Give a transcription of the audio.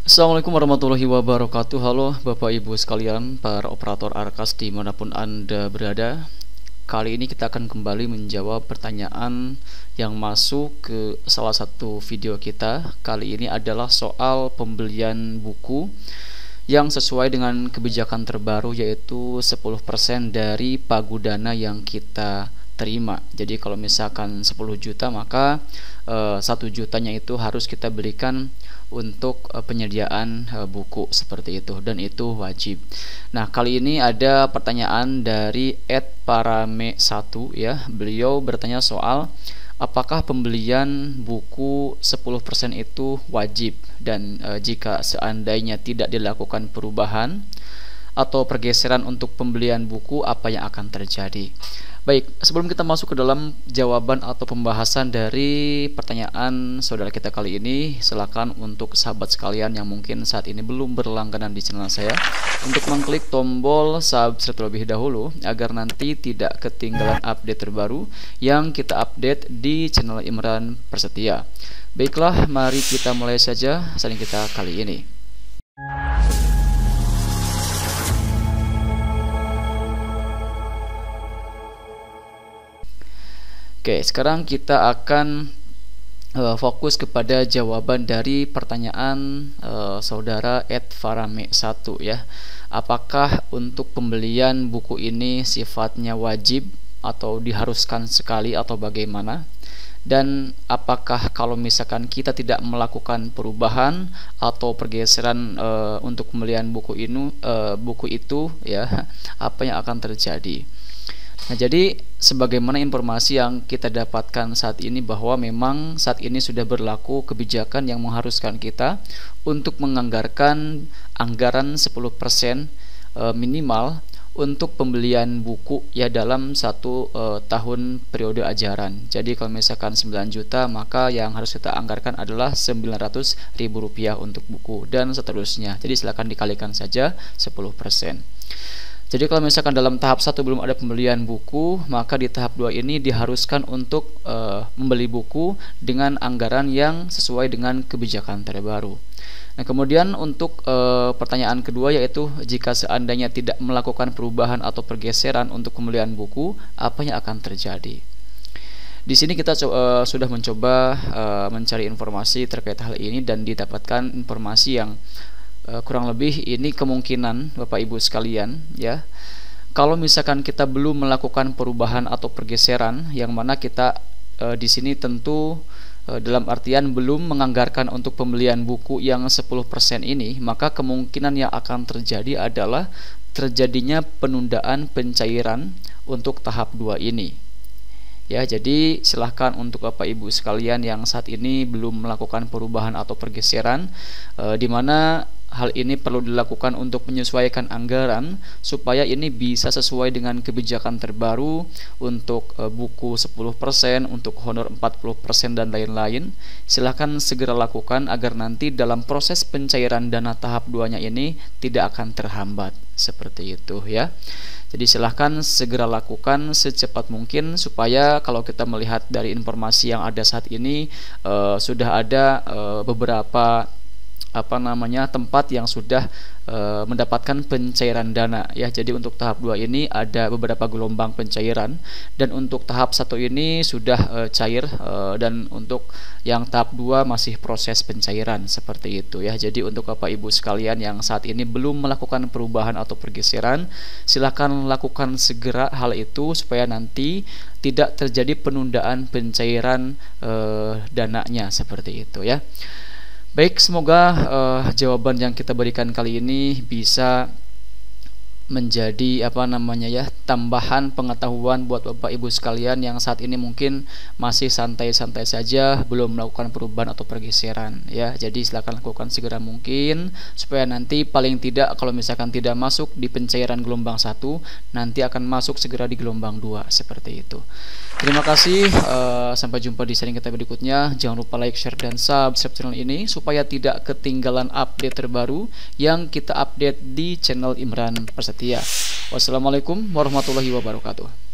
Assalamualaikum warahmatullahi wabarakatuh. Halo Bapak Ibu sekalian, para operator Arkas dimanapun Anda berada. Kali ini kita akan kembali menjawab pertanyaan yang masuk ke salah satu video kita. Kali ini adalah soal pembelian buku yang sesuai dengan kebijakan terbaru, yaitu 10% dari pagudana yang kita terima. Jadi kalau misalkan 10 juta, maka 1 jutanya itu harus kita berikan untuk penyediaan buku seperti itu, dan itu wajib. Nah, kali ini ada pertanyaan dari @parame1 ya. Beliau bertanya soal apakah pembelian buku 10% itu wajib, dan jika seandainya tidak dilakukan perubahan atau pergeseran untuk pembelian buku, apa yang akan terjadi? Baik, sebelum kita masuk ke dalam jawaban atau pembahasan dari pertanyaan saudara kita kali ini, silakan untuk sahabat sekalian yang mungkin saat ini belum berlangganan di channel saya untuk mengklik tombol subscribe terlebih dahulu agar nanti tidak ketinggalan update terbaru yang kita update di channel Imran Prasetya. Baiklah, mari kita mulai saja sharing kita kali ini. Oke, sekarang kita akan fokus kepada jawaban dari pertanyaan saudara @farame1 ya. Apakah untuk pembelian buku ini sifatnya wajib atau diharuskan sekali atau bagaimana? Dan apakah kalau misalkan kita tidak melakukan perubahan atau pergeseran untuk pembelian buku itu ya, apa yang akan terjadi? Nah, jadi sebagaimana informasi yang kita dapatkan saat ini, bahwa memang saat ini sudah berlaku kebijakan yang mengharuskan kita untuk menganggarkan anggaran 10% minimal untuk pembelian buku ya dalam satu tahun periode ajaran. Jadi kalau misalkan 9 juta, maka yang harus kita anggarkan adalah Rp900.000 untuk buku dan seterusnya. Jadi silakan dikalikan saja 10%. Jadi kalau misalkan dalam tahap 1 belum ada pembelian buku, maka di tahap 2 ini diharuskan untuk membeli buku dengan anggaran yang sesuai dengan kebijakan terbaru. Nah, kemudian untuk pertanyaan kedua, yaitu jika seandainya tidak melakukan perubahan atau pergeseran untuk pembelian buku, apa yang akan terjadi? Di sini kita sudah mencoba mencari informasi terkait hal ini dan didapatkan informasi yang kurang lebih ini kemungkinan Bapak Ibu sekalian ya. Kalau misalkan kita belum melakukan perubahan atau pergeseran, yang mana kita di sini tentu dalam artian belum menganggarkan untuk pembelian buku yang 10% ini, maka kemungkinan yang akan terjadi adalah terjadinya penundaan pencairan untuk tahap 2 ini. Ya, jadi silahkan untuk Bapak Ibu sekalian yang saat ini belum melakukan perubahan atau pergeseran, di mana hal ini perlu dilakukan untuk menyesuaikan anggaran supaya ini bisa sesuai dengan kebijakan terbaru untuk buku 10%, untuk honor 40% dan lain-lain. Silahkan segera lakukan agar nanti dalam proses pencairan dana tahap 2-nya ini tidak akan terhambat seperti itu ya. Jadi silahkan segera lakukan secepat mungkin, supaya kalau kita melihat dari informasi yang ada saat ini, sudah ada beberapa tempat yang sudah mendapatkan pencairan dana ya. Jadi untuk tahap 2 ini ada beberapa gelombang pencairan, dan untuk tahap 1 ini sudah cair, dan untuk yang tahap 2 masih proses pencairan seperti itu ya. Jadi untuk Bapak Ibu sekalian yang saat ini belum melakukan perubahan atau pergeseran, silakan lakukan segera hal itu supaya nanti tidak terjadi penundaan pencairan dananya seperti itu ya. Baik, semoga jawaban yang kita berikan kali ini bisa menjadi tambahan pengetahuan buat Bapak Ibu sekalian yang saat ini mungkin masih santai-santai saja, belum melakukan perubahan atau pergeseran ya. Jadi silakan lakukan segera mungkin, supaya nanti paling tidak kalau misalkan tidak masuk di pencairan gelombang 1, nanti akan masuk segera di gelombang 2 seperti itu. Terima kasih, sampai jumpa di sharing kita berikutnya. Jangan lupa like, share, dan subscribe channel ini supaya tidak ketinggalan update terbaru yang kita update di channel Imran Prasetya. Wassalamualaikum warahmatullahi wabarakatuh.